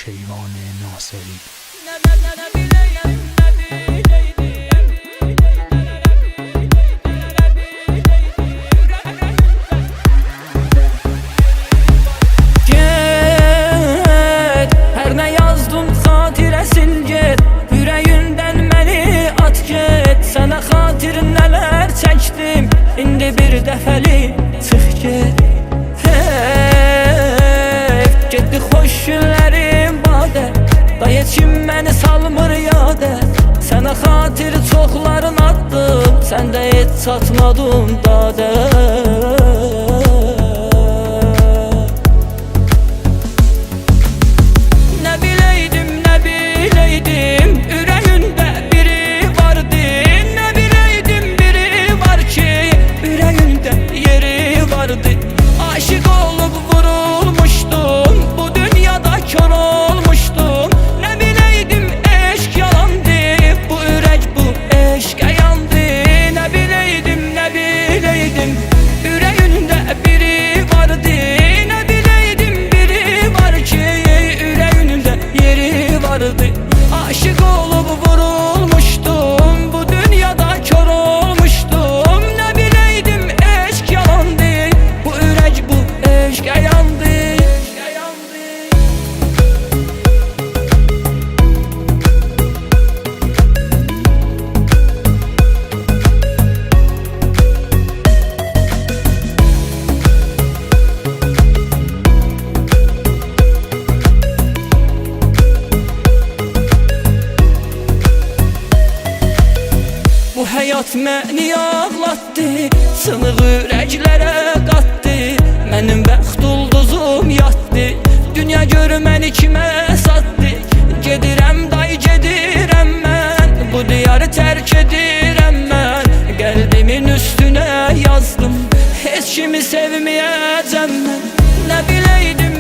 Şeyvan Naseri. Her ne yazdım hatiresin get, yüreğinden məni at get. Sana xatir neler çektim, indi bir dəfəli çıx get. Getdi xoş günlərim badə, day içim məni salmır yadə. Sana xatir çoxların attım, sən də et çatmadın dadə. Aşık olup vurulmuştum, bu dünyada kör olmuştum. Ne bileydim eşk yalandı, bu ürək bu eşqə yandı. Ne bileydim ürəyində biri vardı. Ne bileydim biri var ki, ürəyində yeri vardı. Aşık olup vurulmuştum, bu dünyada kör olmuştum. Ne bileydim eşk yalandı, bu ürək bu eşqə yandı. Bu həyat məni ağlatdı, sınıq ürəklərə qatdı. Mənim bəxt ulduzum yatdı, dünya görü məni kimə satdı. Gedirəm day gedirəm mən, bu diyarı tərk edirəm mən. Qəlbimin üstünə yazdım, heç kimi sevməyəcəm mən. Nə biləydim